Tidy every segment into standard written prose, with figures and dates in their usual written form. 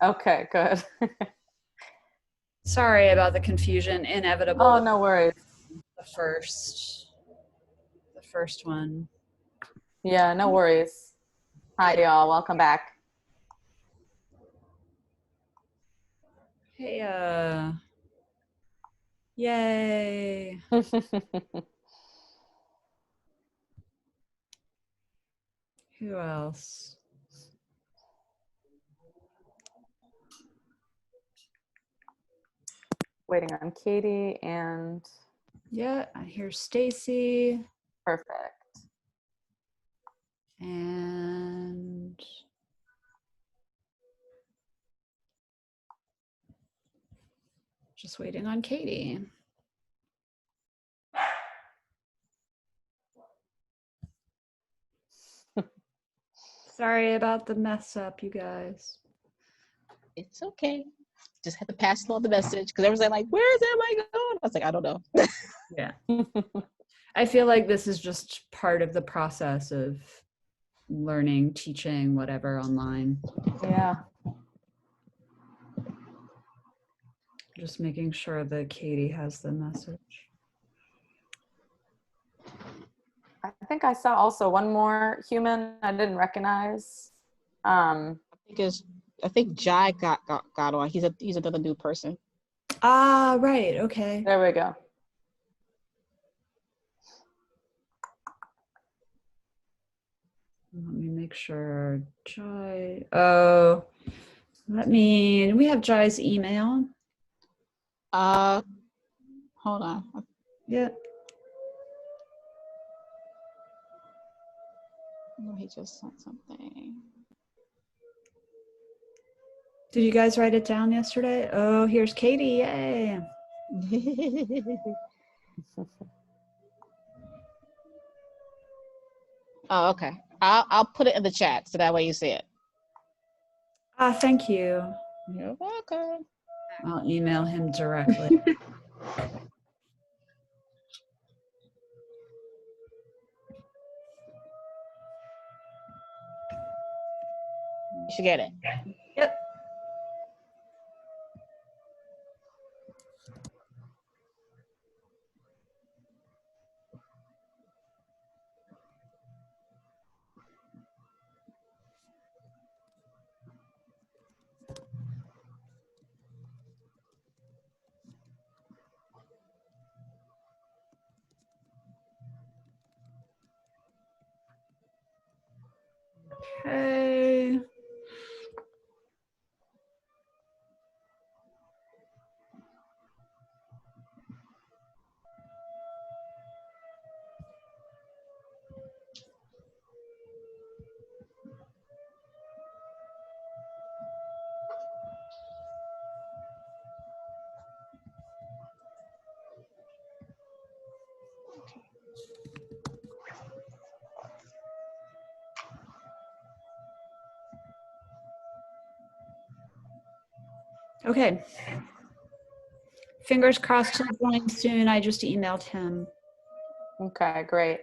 Okay, good. Sorry about the confusion. Inevitable Oh, with no worries. the first, the first one. Yeah, no worries. Hi, y'all. Welcome back. Hey, yay. Who else? Waiting on Katie and Yeah, I hear Stacy perfect. and just waiting on Katie. Sorry about the mess up, you guys. It's okay. Just had to pass along the message because everyone's like, "Where is everybody going?" I was like, "I don't know." Yeah. I feel like this is just part of the process of learning, teaching, whatever online. Yeah. Just making sure that Katie has the message. I think I saw also one more human I didn't recognize. I think Jai got on. He's another new person. Ah, right. Okay. There we go. Let me make sure Jai. Oh, we have Jai's email. Hold on. Yeah. No, he just sent something. Did you guys write it down yesterday? Oh, here's Katie. Yay. Oh, okay. I'll put it in the chat so that way you see it. Ah, thank you. You're welcome. I'll email him directly. You should get it. Yep. Okay. Okay. Fingers crossed he'll join soon. I just emailed him. Okay, great.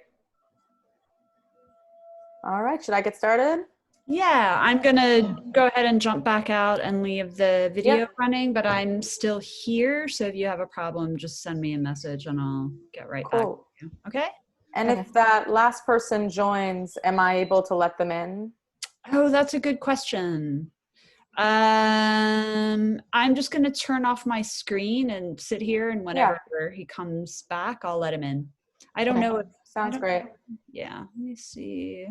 All right, should I get started? Yeah, I'm gonna go ahead and jump back out and leave the video Yep. running, but I'm still here. So if you have a problem, just send me a message and I'll get right back Cool. to you. Okay? And if that last person joins, am I able to let them in? Oh, that's a good question. I'm just gonna turn off my screen and sit here, and whenever he comes back, I'll let him in. I don't know if Sounds great. Yeah, let me see.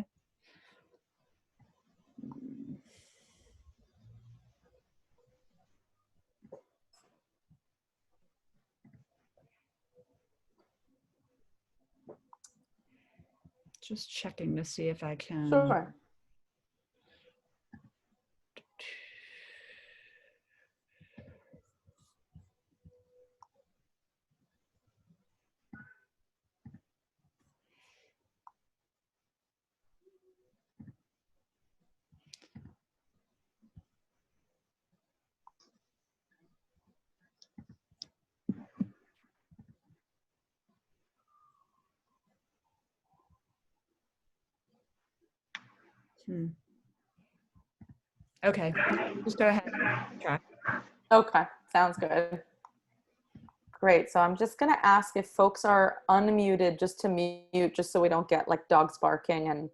Just checking to see if I can. Sure. Okay, just go ahead. Try. Okay, sounds good. Great. So I'm just going to ask if folks are unmuted just to mute, just so we don't get like dogs barking and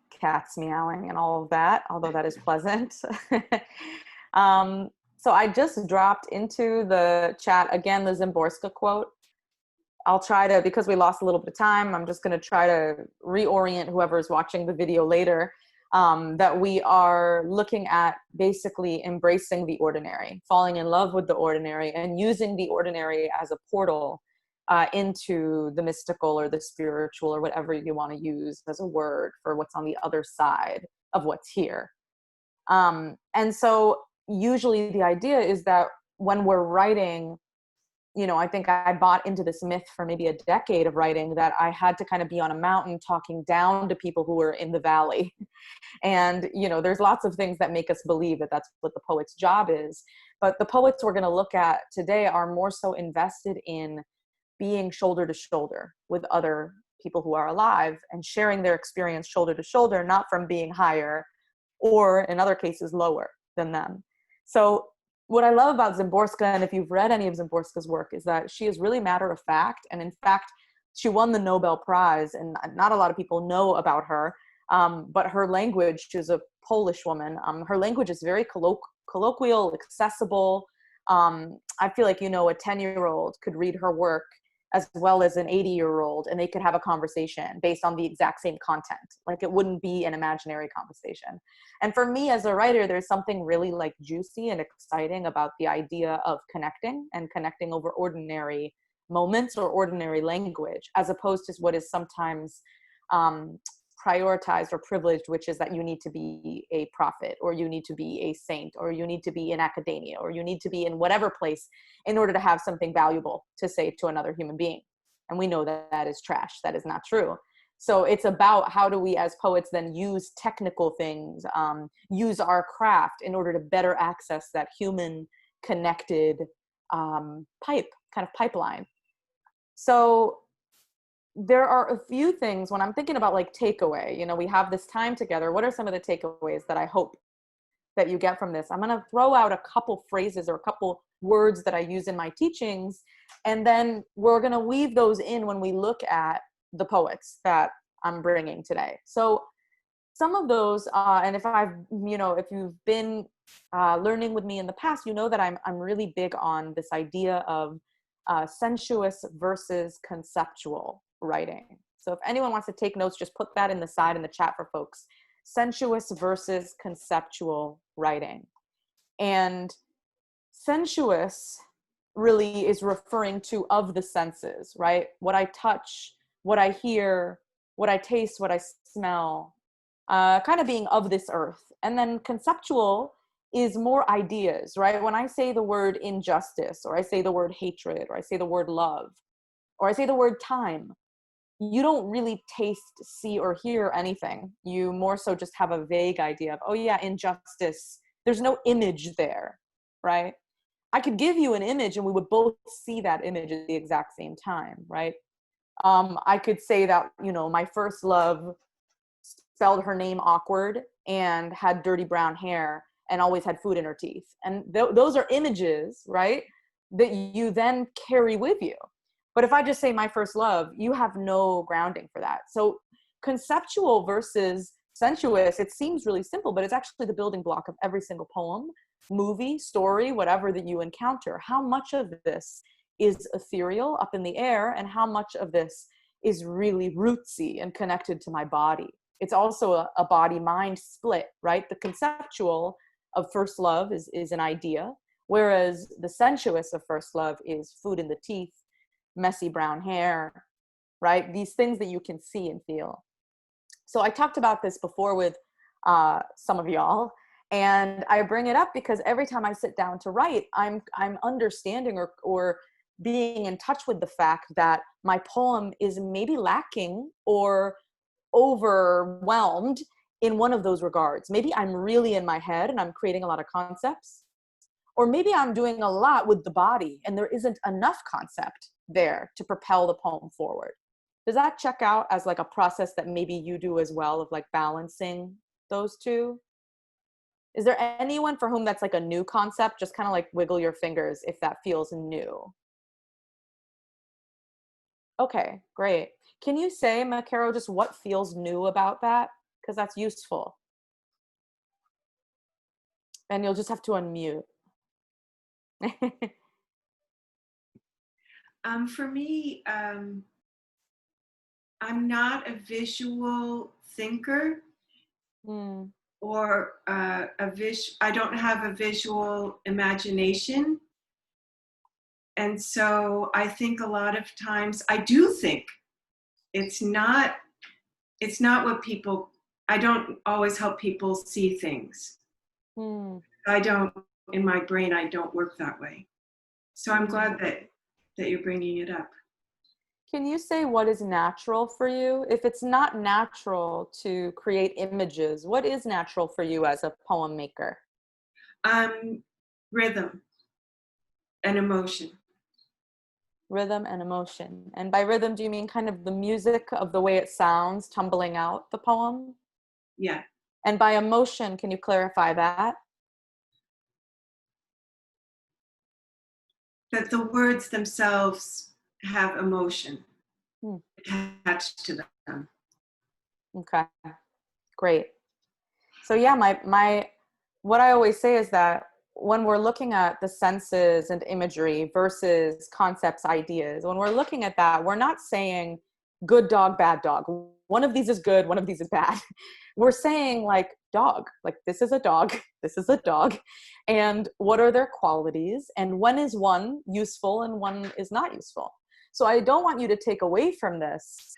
cats meowing and all of that, although that is pleasant. So I just dropped into the chat again the Zimborska quote. I'll try to, because we lost a little bit of time, I'm just going to try to reorient whoever is watching the video later, that we are looking at basically embracing the ordinary, falling in love with the ordinary, and using the ordinary as a portal into the mystical or the spiritual or whatever you want to use as a word for what's on the other side of what's here. And so usually the idea is that when we're writing, you know, I think I bought into this myth for maybe a decade of writing that I had to kind of be on a mountain talking down to people who were in the valley. And, you know, there's lots of things that make us believe that that's what the poet's job is. But the poets we're going to look at today are more so invested in being shoulder to shoulder with other people who are alive and sharing their experience shoulder to shoulder, not from being higher or in other cases lower than them. So what I love about Zimborska, and if you've read any of Zimborska's work, is that she is really matter of fact. And in fact, she won the Nobel Prize, and not a lot of people know about her. But her language, she's a Polish woman. Her language is very colloquial, accessible. I feel like, you know, a 10-year-old could read her work as well as an 80-year-old, and they could have a conversation based on the exact same content. Like, it wouldn't be an imaginary conversation. And for me as a writer, there's something really like juicy and exciting about the idea of connecting and connecting over ordinary moments or ordinary language, as opposed to what is sometimes prioritized or privileged, which is that you need to be a prophet, or you need to be a saint, or you need to be in academia, or you need to be in whatever place in order to have something valuable to say to another human being. And we know that that is trash. That is not true. So it's about how do we as poets then use technical things, use our craft in order to better access that human connected pipeline. So there are a few things when I'm thinking about like takeaway, you know, we have this time together. What are some of the takeaways that I hope that you get from this? I'm going to throw out a couple phrases or a couple words that I use in my teachings, and then we're going to weave those in when we look at the poets that I'm bringing today. So some of those, and if I've, you know, if you've been learning with me in the past, you know that I'm really big on this idea of sensuous versus conceptual writing. So if anyone wants to take notes, just put that in the side in the chat for folks. Sensuous versus conceptual writing. And sensuous really is referring to of the senses, right? What I touch, what I hear, what I taste, what I smell, kind of being of this earth. And then conceptual is more ideas, right? When I say the word injustice, or I say the word hatred, or I say the word love, or I say the word time, you don't really taste, see, or hear anything. You more so just have a vague idea of, oh yeah, injustice. There's no image there, right? I could give you an image and we would both see that image at the exact same time, right? I could say that, you know, my first love spelled her name awkward and had dirty brown hair and always had food in her teeth. And those are images, right, that you then carry with you. But if I just say my first love, you have no grounding for that. So conceptual versus sensuous, it seems really simple, but it's actually the building block of every single poem, movie, story, whatever that you encounter. How much of this is ethereal, up in the air, and how much of this is really rootsy and connected to my body? It's also a body-mind split, right? The conceptual of first love is an idea, whereas the sensuous of first love is food in the teeth, messy brown hair, right? These things that you can see and feel. So I talked about this before with some of y'all, and I bring it up because every time I sit down to write, I'm understanding or being in touch with the fact that my poem is maybe lacking or overwhelmed in one of those regards. Maybe I'm really in my head and I'm creating a lot of concepts, or maybe I'm doing a lot with the body and there isn't enough concept there to propel the poem forward. Does that check out as like a process that maybe you do as well, of like balancing those two? Is there anyone for whom that's like a new concept? Just kind of like wiggle your fingers if that feels new. Okay, great. Can you say, Makaro, just what feels new about that? Because that's useful. And you'll just have to unmute. For me, I'm not a visual thinker or I don't have a visual imagination. And so I think a lot of times I do think it's not what people, I don't always help people see things. I don't, in my brain, I don't work that way. So I'm glad that you're bringing it up. Can you say what is natural for you? If it's not natural to create images, what is natural for you as a poem maker? Rhythm and emotion. Rhythm and emotion. And by rhythm, do you mean kind of the music of the way it sounds tumbling out the poem? Yeah. And by emotion, can you clarify that? That the words themselves have emotion attached to them. Okay, great. So yeah, what I always say is that when we're looking at the senses and imagery versus concepts, ideas, when we're looking at that, we're not saying good dog, bad dog. One of these is good, one of these is bad. We're saying like dog, like this is a dog, this is a dog. And what are their qualities? And when is one useful and one is not useful? So I don't want you to take away from this,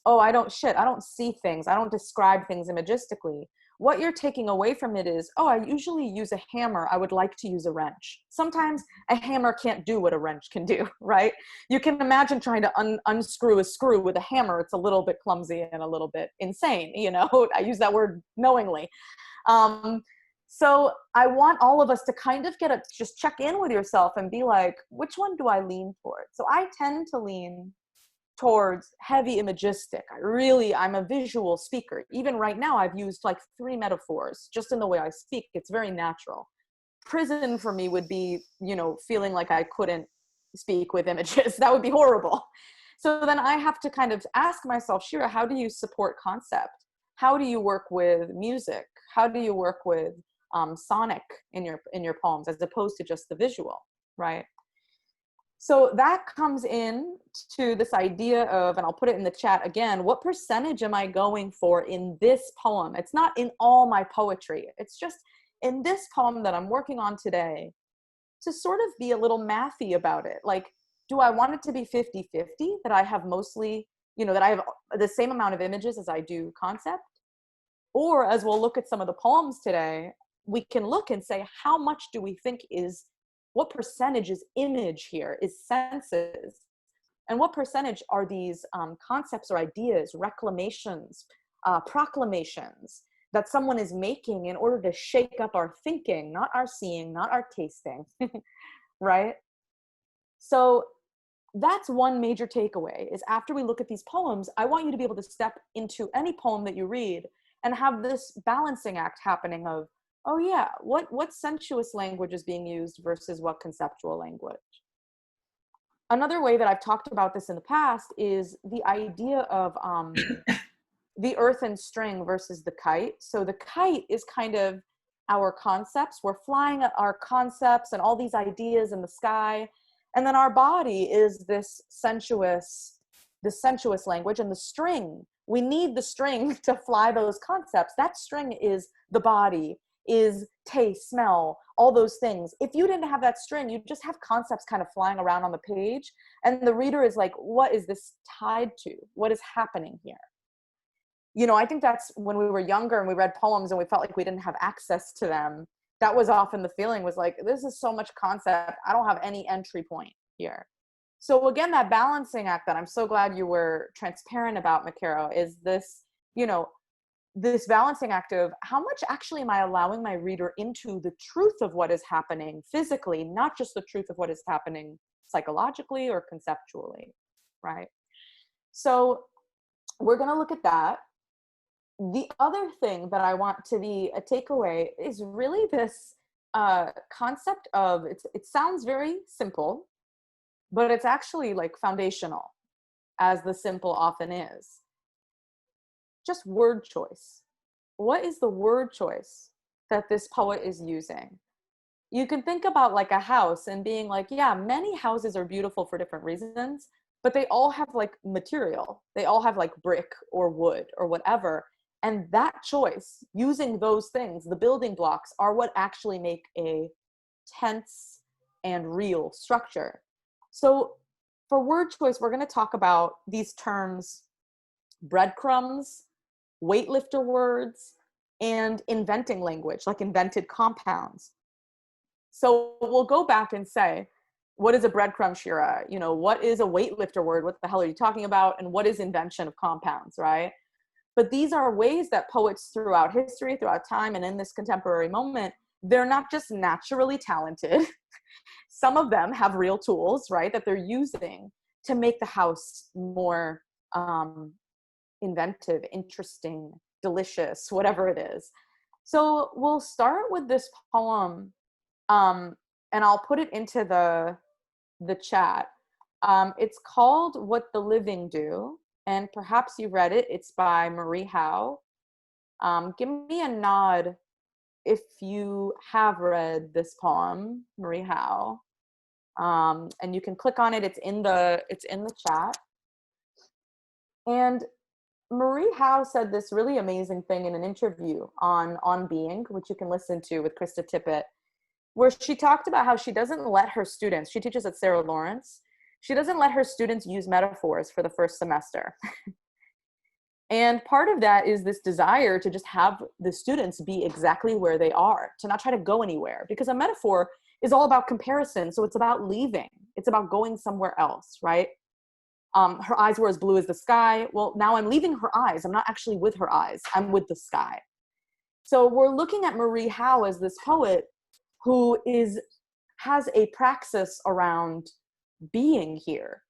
oh, I don't see things. I don't describe things imagistically. What you're taking away from it is, oh, I usually use a hammer. I would like to use a wrench. Sometimes a hammer can't do what a wrench can do, right? You can imagine trying to unscrew a screw with a hammer. It's a little bit clumsy and a little bit insane, you know? I use that word knowingly. So I want all of us to kind of just check in with yourself and be like, which one do I lean toward? So I tend to lean towards heavy imagistic. I'm a visual speaker. Even right now, I've used like 3 metaphors just in the way I speak. It's very natural. Prison for me would be, feeling like I couldn't speak with images. That would be horrible. So then I have to kind of ask myself, Shira, how do you support concept? How do you work with music? How do you work with sonic in your poems as opposed to just the visual, right? So that comes in to this idea of, and I'll put it in the chat again, what percentage am I going for in this poem? It's not in all my poetry. It's just in this poem that I'm working on today, to sort of be a little mathy about it. Like, do I want it to be 50-50, that I have mostly, that I have the same amount of images as I do concept? Or as we'll look at some of the poems today, we can look and say, how much do we think what percentage is image here, is senses? And what percentage are these concepts or ideas, reclamations, proclamations that someone is making in order to shake up our thinking, not our seeing, not our tasting, right? So that's one major takeaway, is after we look at these poems, I want you to be able to step into any poem that you read and have this balancing act happening of, oh yeah, what sensuous language is being used versus what conceptual language? Another way that I've talked about this in the past is the idea of the earth and string versus the kite. So the kite is kind of our concepts. We're flying our concepts and all these ideas in the sky. And then our body is this sensuous language, and the string, we need the string to fly those concepts. That string is the body, is taste, smell, all those things. If you didn't have that string, you just have concepts kind of flying around on the page, and the reader is like, what is this tied to? What is happening here? I think that's when we were younger and we read poems and we felt like we didn't have access to them. That was often the feeling, was like, this is so much concept, I don't have any entry point here. So again, that balancing act that I'm so glad you were transparent about, Makaro, is this, this balancing act of how much actually am I allowing my reader into the truth of what is happening physically, not just the truth of what is happening psychologically or conceptually, right? So we're going to look at that. the other thing that I want to be a takeaway is really this concept of, it sounds very simple, but it's actually like foundational, as the simple often is. Just word choice. What is the word choice that this poet is using? You can think about like a house and being like, yeah, many houses are beautiful for different reasons, but they all have like material. They all have like brick or wood or whatever. And that choice, using those things, the building blocks, are what actually make a tense and real structure. So for word choice, we're going to talk about these terms: breadcrumbs, weightlifter words, and inventing language, like invented compounds. So we'll go back and say, what is a breadcrumb, Shira? You know, what is a weightlifter word? What the hell are you talking about? And what is invention of compounds, right? But these are ways that poets throughout history, throughout time, and in this contemporary moment, they're not just naturally talented. Some of them have real tools, right, that they're using to make the house more inventive, interesting, delicious, whatever it is. So we'll start with this poem, and I'll put it into the chat. It's called What the Living Do, and perhaps you read it. It's by Marie Howe. Give me a nod if you have read this poem, Marie Howe. And you can click on it. It's in the chat. And Marie Howe said this really amazing thing in an interview on Being, which you can listen to with Krista Tippett, where she talked about how she doesn't let her students, she teaches at Sarah Lawrence, she doesn't let her students use metaphors for the first semester. And part of that is this desire to just have the students be exactly where they are, to not try to go anywhere, because a metaphor is all about comparison. So it's about leaving. It's about going somewhere else, right? Her eyes were as blue as the sky. Well, now I'm leaving her eyes. I'm not actually with her eyes. I'm with the sky. So we're looking at Marie Howe as this poet who has a praxis around being here.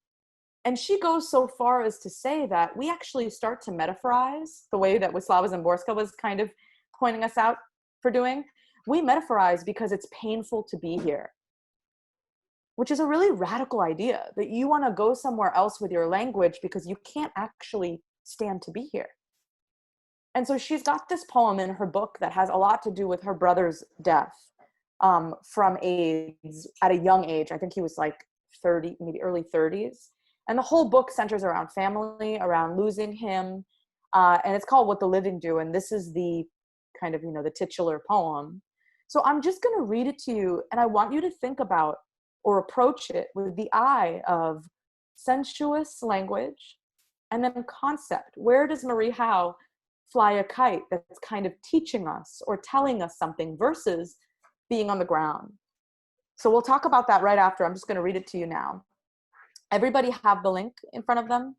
And she goes so far as to say that we actually start to metaphorize the way that Wisława Szymborska was kind of pointing us out for doing. We metaphorize because it's painful to be here, which is a really radical idea, that you want to go somewhere else with your language because you can't actually stand to be here. And so she's got this poem in her book that has a lot to do with her brother's death from AIDS at a young age. I think he was like 30, maybe early 30s. And the whole book centers around family, around losing him. And it's called What the Living Do. And this is the kind of, the titular poem. So I'm just going to read it to you. And I want you to think about or approach it with the eye of sensuous language and then concept. Where does Marie Howe fly a kite that's kind of teaching us or telling us something versus being on the ground? So we'll talk about that right after. I'm just going to read it to you now. Everybody have the link in front of them?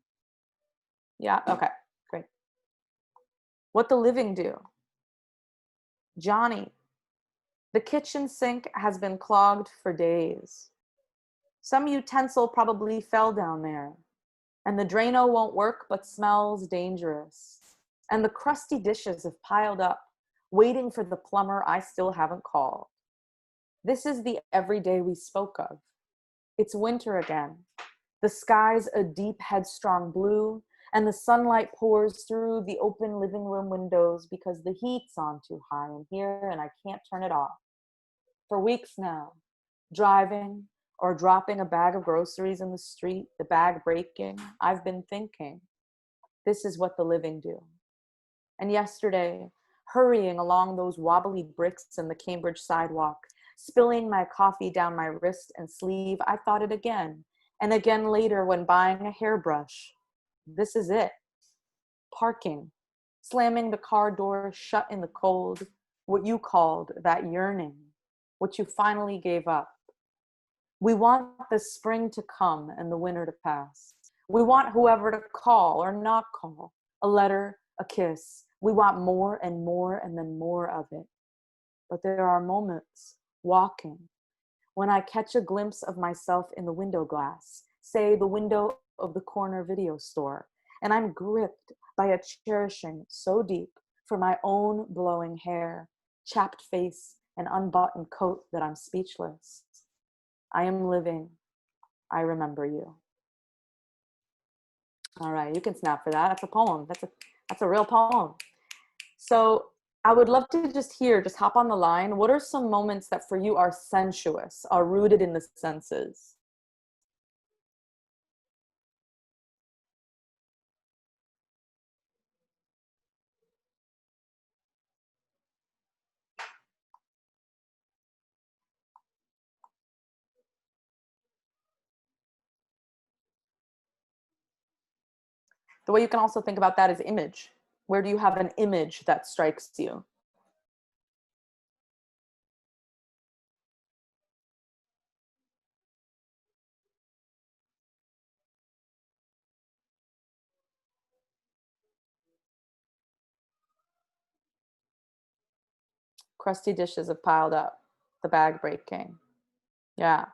Yeah, okay, great. What the Living Do. Johnny, the kitchen sink has been clogged for days. Some utensil probably fell down there, and the Drano won't work but smells dangerous. And the crusty dishes have piled up, waiting for the plumber I still haven't called. This is the everyday we spoke of. It's winter again. The sky's a deep, headstrong blue, and the sunlight pours through the open living room windows because the heat's on too high in here and I can't turn it off. For weeks now, driving or dropping a bag of groceries in the street, the bag breaking, I've been thinking, this is what the living do. And yesterday, hurrying along those wobbly bricks in the Cambridge sidewalk, spilling my coffee down my wrist and sleeve, I thought it again. And again later when buying a hairbrush. This is it. Parking, slamming the car door shut in the cold, what you called that yearning, what you finally gave up. We want the spring to come and the winter to pass. We want whoever to call or not call, a letter, a kiss. We want more and more and then more of it. But there are moments, walking, when I catch a glimpse of myself in the window glass, say the window of the corner video store, and I'm gripped by a cherishing so deep for my own blowing hair, chapped face, and unbuttoned coat that I'm speechless. I am living. I remember you. All right, you can snap for that. That's a poem. That's a real poem. So I would love to just hop on the line. What are some moments that for you are sensuous, are rooted in the senses? The way you can also think about that is image. Where do you have an image that strikes you? Crusty dishes have piled up, the bag breaking. Yeah.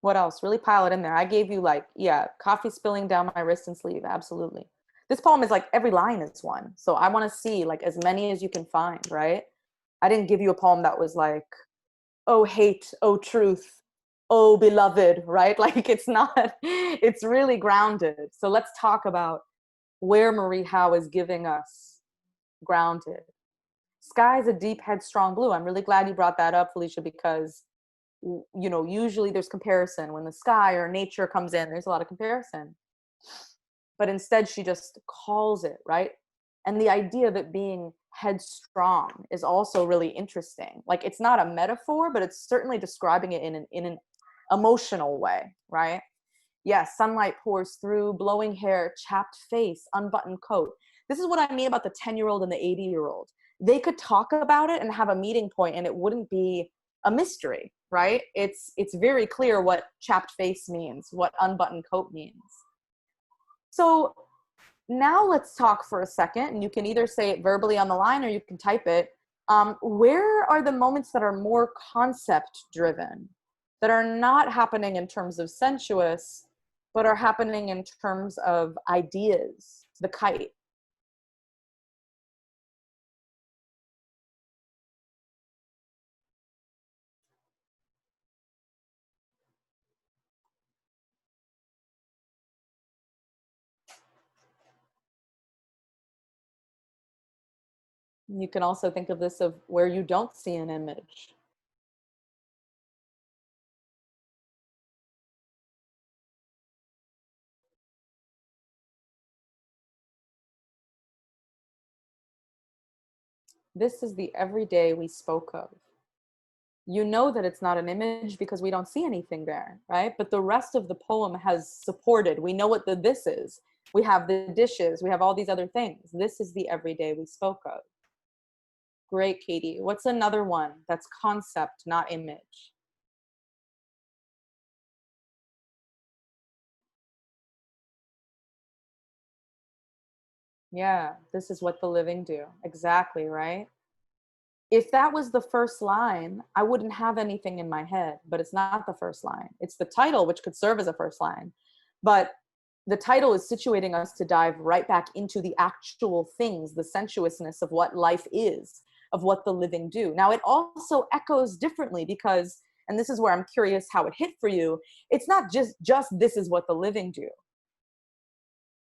What else? Really pile it in there. I gave you like, yeah, coffee spilling down my wrist and sleeve. Absolutely. This poem is like every line is one. So I want to see like as many as you can find, right? I didn't give you a poem that was like, oh, hate, oh, truth, oh, beloved, right? Like it's not, it's really grounded. So let's talk about where Marie Howe is giving us grounded. Sky's a deep, headstrong blue. I'm really glad you brought that up, Felicia, because usually there's comparison when the sky or nature comes in, there's a lot of comparison, but instead she just calls it, right? And the idea of it being headstrong is also really interesting. Like it's not a metaphor, but it's certainly describing it in an emotional way, right? Yes, sunlight pours through, blowing hair, chapped face, unbuttoned coat. This is what I mean about the 10-year-old and the 80-year-old. They could talk about it and have a meeting point and it wouldn't be a mystery, right? It's very clear what chapped face means, what unbuttoned coat means. So now let's talk for a second, and you can either say it verbally on the line or you can type it. Where are the moments that are more concept driven, that are not happening in terms of sensuous, but are happening in terms of ideas? The kite. You can also think of this of where you don't see an image. This is the everyday we spoke of. You know that it's not an image because we don't see anything there, right? But the rest of the poem has supported. We know what the this is. We have the dishes. We have all these other things. This is the everyday we spoke of. Great, Katie. What's another one that's concept, not image? Yeah, this is what the living do. Exactly, right? If that was the first line, I wouldn't have anything in my head, but it's not the first line. It's the title, which could serve as a first line. But the title is situating us to dive right back into the actual things, the sensuousness of what life is, of what the living do. Now, it also echoes differently because, and this is where I'm curious how it hit for you, it's not just this is what the living do.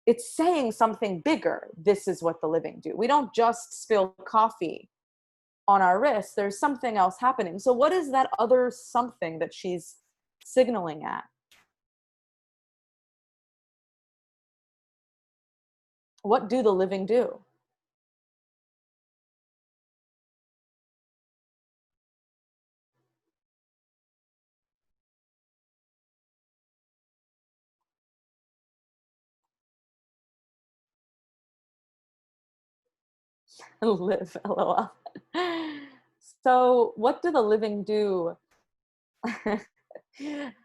It's saying something bigger. This is what the living do. We don't just spill coffee on our wrist. There's something else happening. So what is that other something that she's signaling at? What do the living do? Live, lol. So what do the living do?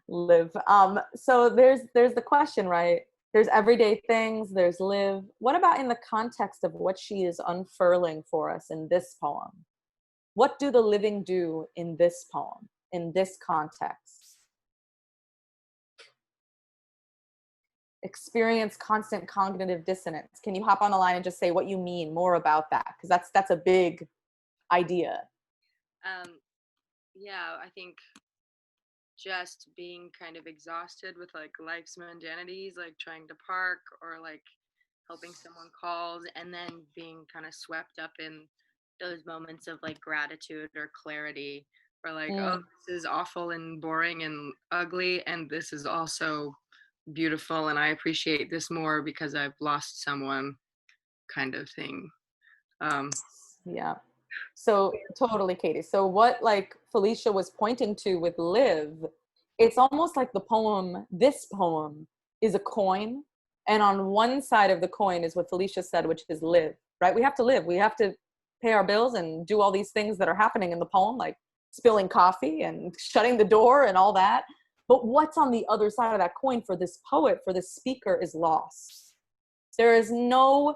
Live. So there's the question, right? There's everyday things, there's live. What about in the context of what she is unfurling for us in this poem? What do the living do in this poem, in this context? experience constant cognitive dissonance. Can you hop on the line and just say what you mean more about that? Because that's a big idea. Yeah, I think just being kind of exhausted with like life's mundanities, like trying to park or like helping someone calls, and then being kind of swept up in those moments of like gratitude or clarity, or like, oh, this is awful and boring and ugly, and this is also beautiful, and I appreciate this more because I've lost someone, kind of thing. Yeah. So totally, Katie. So what like Felicia was pointing to with live, it's almost like the poem, this poem is a coin. And on one side of the coin is what Felicia said, which is live, right? We have to live. We have to pay our bills and do all these things that are happening in the poem, like spilling coffee and shutting the door and all that. But what's on the other side of that coin for this poet, for this speaker, is loss. There is no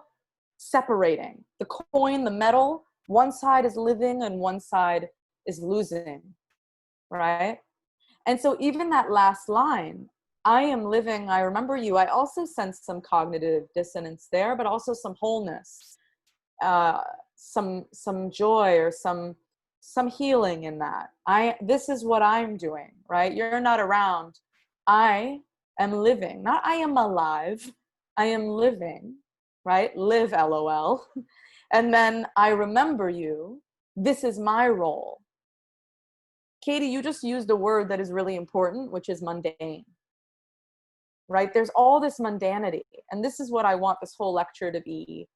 separating the coin, the metal. One side is living and one side is losing, right? And so even that last line, I am living, I remember you, I also sense some cognitive dissonance there, but also some wholeness, some joy, or some healing in that. This is what I'm doing, right? You're not around. I am living, not I am alive, I am living, right? Live, LOL. And then I remember you. This is my role. Katie, you just used a word that is really important, which is mundane, right? There's all this mundanity. And this is what I want this whole lecture to be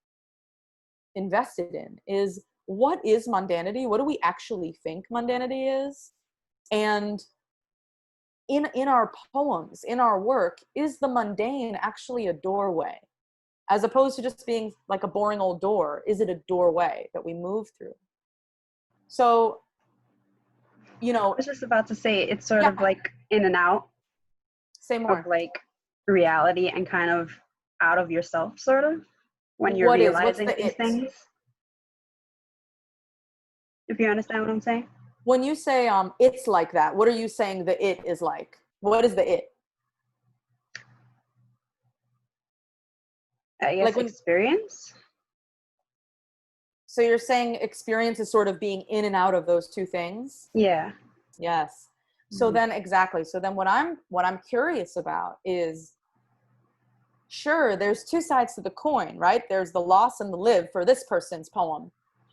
invested in, is what is mundanity? What do we actually think mundanity is? And in our poems, in our work, is the mundane actually a doorway? As opposed to just being like a boring old door, is it a doorway that we move through? So, you know, I was just about to say, it's sort of like in and out say more. of like reality and kind of out of yourself, sort of, when you're What's realizing the these things. If you understand what I'm saying? When you say it's like that, what are you saying the it is like? What is the it? I guess Like experience. So you're saying experience is sort of being in and out of those two things? Yeah. Yes. So then exactly. So then what I'm curious about is, sure, there's two sides to the coin, right? There's the loss and the live for this person's poem,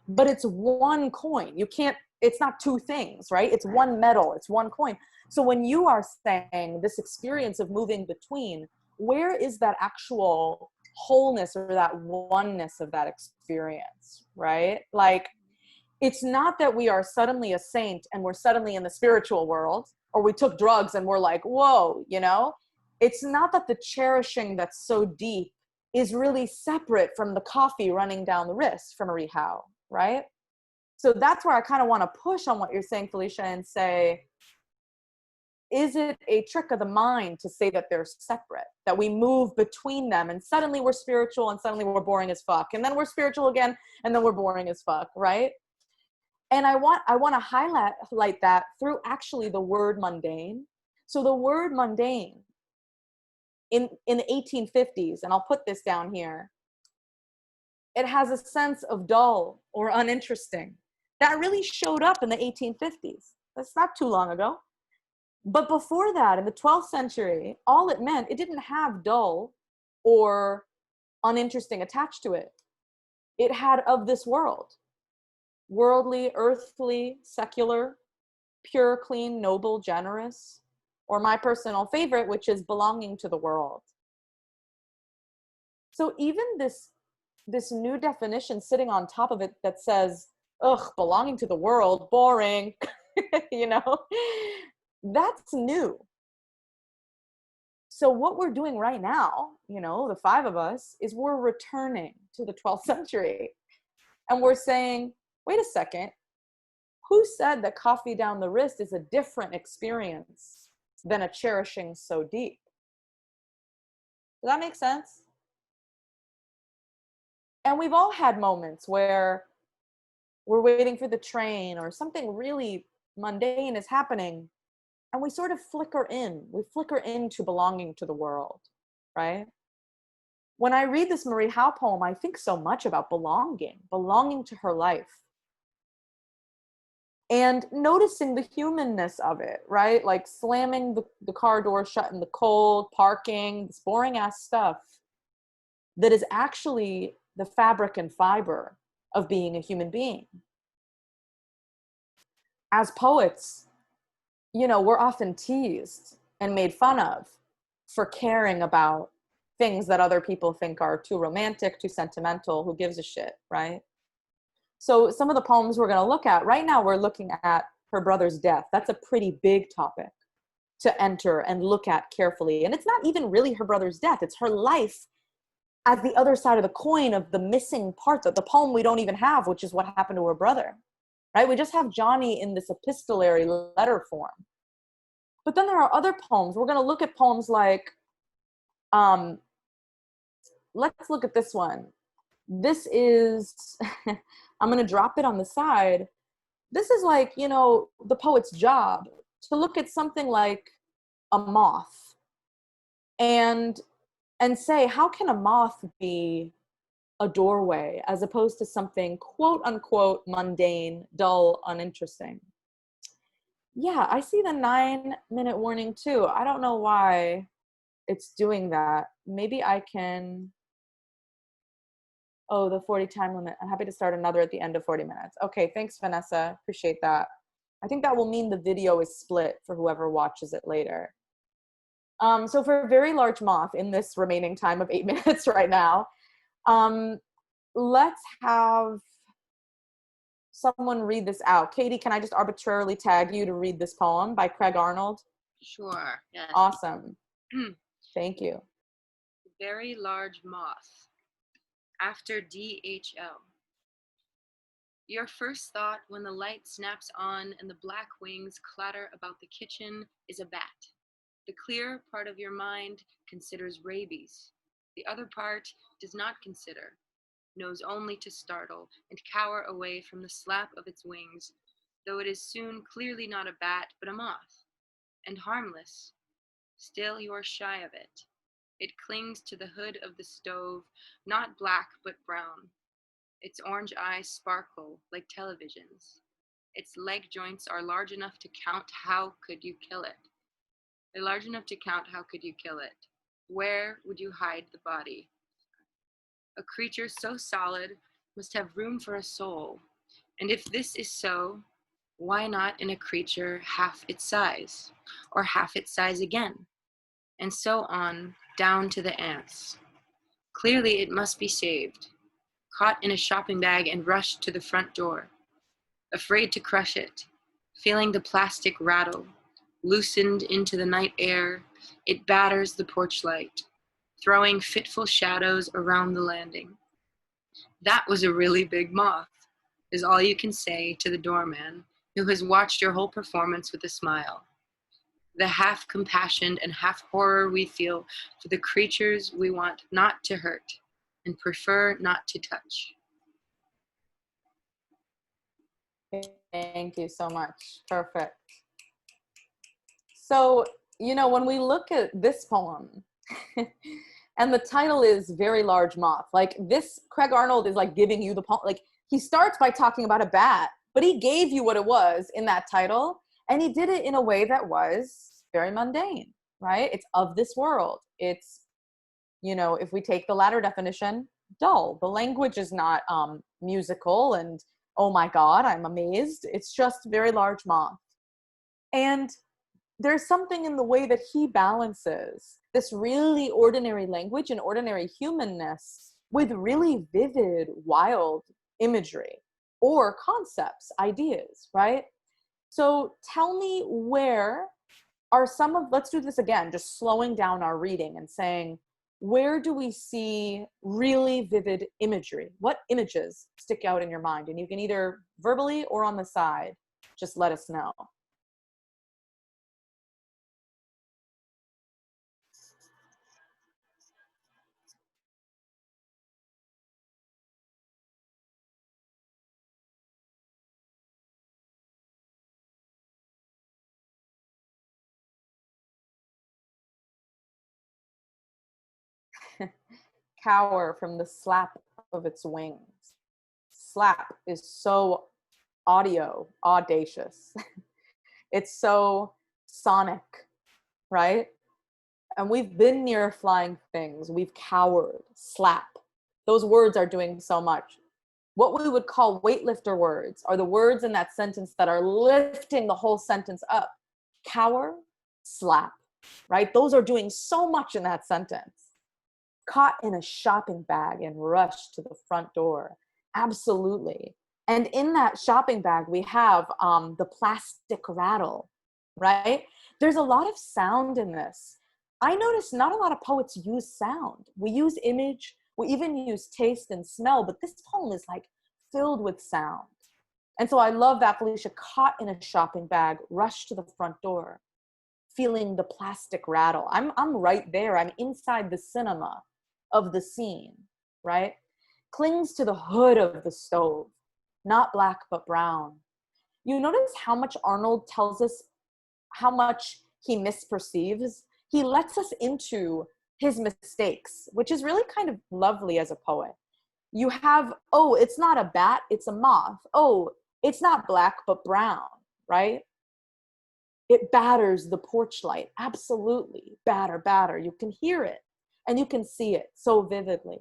but it's one coin. You can't, it's not two things, right? It's one metal, it's one coin. So when you are saying this experience of moving between, where is that actual wholeness or that oneness of that experience, right? Like, it's not that we are suddenly a saint and we're suddenly in the spiritual world, or we took drugs and we're like, whoa, you know? It's not that the cherishing that's so deep is really separate from the coffee running down the wrist from a rehab, right? So that's where I kind of want to push on what you're saying, Felicia, and say, is it a trick of the mind to say that they're separate, that we move between them and suddenly we're spiritual and suddenly we're boring as fuck, and then we're spiritual again and then we're boring as fuck, right? And I want to highlight that through actually the word mundane. So the word mundane in the 1850s, and I'll put this down here, it has a sense of dull or uninteresting. That really showed up in the 1850s. That's not too long ago. But before that, in the 12th century, all it meant, it didn't have dull or uninteresting attached to it. It had of this world. Worldly, earthly, secular, pure, clean, noble, generous, or my personal favorite, which is belonging to the world. So even this new definition sitting on top of it that says, ugh, belonging to the world, boring, you know, that's new. So what we're doing right now, you know, the five of us, is we're returning to the 12th century. And we're saying, wait a second, who said that coffee down the wrist is a different experience than a cherishing so deep? Does that make sense? And we've all had moments where we're waiting for the train or something really mundane is happening, and we sort of flicker in. We flicker into belonging to the world. right? When I read this Marie Howe poem, I think so much about belonging to her life, and noticing the humanness of it, right? Like slamming the car door shut in the cold, parking, this boring ass stuff that is actually the fabric and fiber of being a human being. As poets, you know, we're often teased and made fun of for caring about things that other people think are too romantic, too sentimental, who gives a shit, right? So some of the poems we're going to look at right now, we're looking at her brother's death. That's a pretty big topic to enter and look at carefully. And it's not even really her brother's death. It's her life as the other side of the coin of the missing parts of the poem we don't even have, which is what happened to her brother, right? We just have Johnny in this epistolary letter form. But then there are other poems. We're going to look at poems like, let's look at this one. This is, I'm going to drop it on the side. This is like, you know, the poet's job to look at something like a moth and say, how can a moth be a doorway as opposed to something quote unquote mundane, dull, uninteresting? Yeah, I see the 9-minute warning too. I don't know why it's doing that. Maybe I can, oh, the 40 time limit. I'm happy to start another at the end of 40 minutes. Okay, thanks, Vanessa. Appreciate that. I think that will mean the video is split for whoever watches it later. So for a very large moth in this remaining time of 8 minutes right now, let's have someone read this out. Katie, can I just arbitrarily tag you to read this poem by Craig Arnold? Sure. Yes. Awesome. Thank you. Very large moth. After DHL. Your first thought when the light snaps on and the black wings clatter about the kitchen is a bat. The clear part of your mind considers rabies. The other part does not consider, knows only to startle and cower away from the slap of its wings, though it is soon clearly not a bat but a moth, and harmless. Still you are shy of it. It clings to the hood of the stove, not black but brown. Its orange eyes sparkle like televisions. Its leg joints are large enough to count how could you kill it. They're large enough to count how could you kill it. Where would you hide the body? A creature so solid must have room for a soul. And if this is so, why not in a creature half its size, or half its size again? And so on, down to the ants. Clearly it must be saved, caught in a shopping bag and rushed to the front door, afraid to crush it, feeling the plastic rattle, loosened into the night air, it batters the porch light, throwing fitful shadows around the landing. That was a really big moth, is all you can say to the doorman who has watched your whole performance with a smile. The half compassion and half horror we feel for the creatures we want not to hurt and prefer not to touch. Thank you so much. Perfect. So, you know, when we look at this poem, and the title is Very Large Moth, like this, Craig Arnold is like giving you the poem. Like he starts by talking about a bat, but he gave you what it was in that title. And he did it in a way that was very mundane, right? It's of this world. It's, you know, if we take the latter definition, dull. The language is not musical and, oh my God, I'm amazed. It's just Very Large Moth. And there's something in the way that he balances this really ordinary language and ordinary humanness with really vivid, wild imagery or concepts, ideas, right? So tell me, where are some of, let's do this again, just slowing down our reading and saying, where do we see really vivid imagery? What images stick out in your mind? And you can either verbally or on the side, just let us know. cower from the slap of its wings. Slap is so audacious. It's so sonic, right? And we've been near flying things. We've cowered, slap. Those words are doing so much. What we would call weightlifter words are the words in that sentence that are lifting the whole sentence up. Cower, slap, right? Those are doing so much in that sentence. Caught in a shopping bag and rushed to the front door. Absolutely. And in that shopping bag, we have the plastic rattle, right? There's a lot of sound in this. I notice not a lot of poets use sound. We use image, we even use taste and smell, but this poem is like filled with sound. And so I love that, Felicia, caught in a shopping bag, rushed to the front door, feeling the plastic rattle. I'm right there. I'm inside the cinema of the scene, right? Clings to the hood of the stove, not black but brown. You notice how much Arnold tells us how much he misperceives? He lets us into his mistakes, which is really kind of lovely as a poet. You have, oh, it's not a bat, it's a moth. Oh, it's not black but brown, right? It batters the porch light. Absolutely. Batter, batter. You can hear it and you can see it so vividly.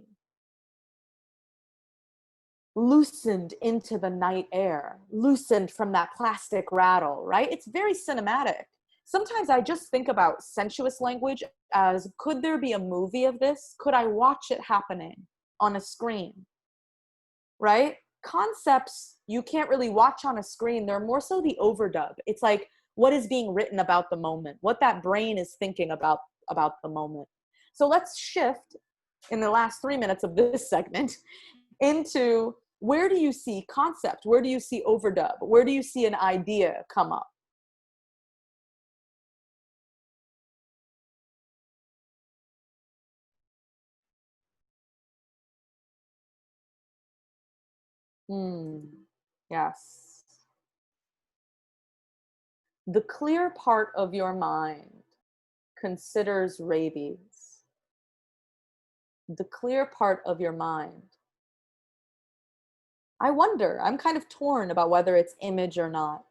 Loosened into the night air, loosened from that plastic rattle, right? It's very cinematic. Sometimes I just think about sensuous language as, could there be a movie of this? Could I watch it happening on a screen, right? Concepts you can't really watch on a screen. They're more so the overdub. It's like what is being written about the moment, what that brain is thinking about the moment. So let's shift in the last 3 minutes of this segment into, where do you see concept? Where do you see overdub? Where do you see an idea come up? Yes. The clear part of your mind considers rabies. The clear part of your mind. I wonder, I'm kind of torn about whether it's image or not.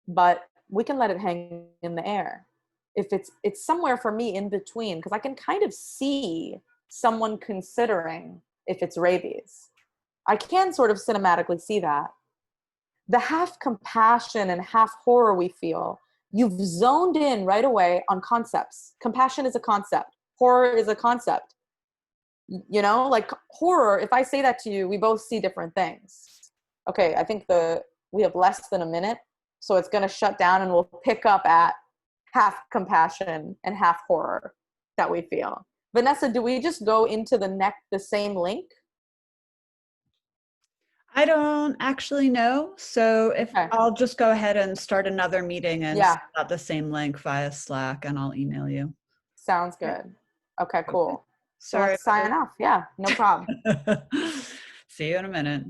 But we can let it hang in the air. If it's somewhere for me in between, because I can kind of see someone considering if it's rabies. I can sort of cinematically see that. The half compassion and half horror we feel, you've zoned in right away on concepts. Compassion is a concept. Horror is a concept. You know, like horror, if I say that to you, we both see different things. Okay, I think we have less than a minute, so it's going to shut down and we'll pick up at half compassion and half horror that we feel. Vanessa, do we just go into the same link? I don't actually know. So if Okay. I'll just go ahead and start another meeting and Yeah. send out the same link via Slack, and I'll email you. Sounds good. Okay, cool. So Sorry. let's sign off. Yeah, no problem. See you in a minute.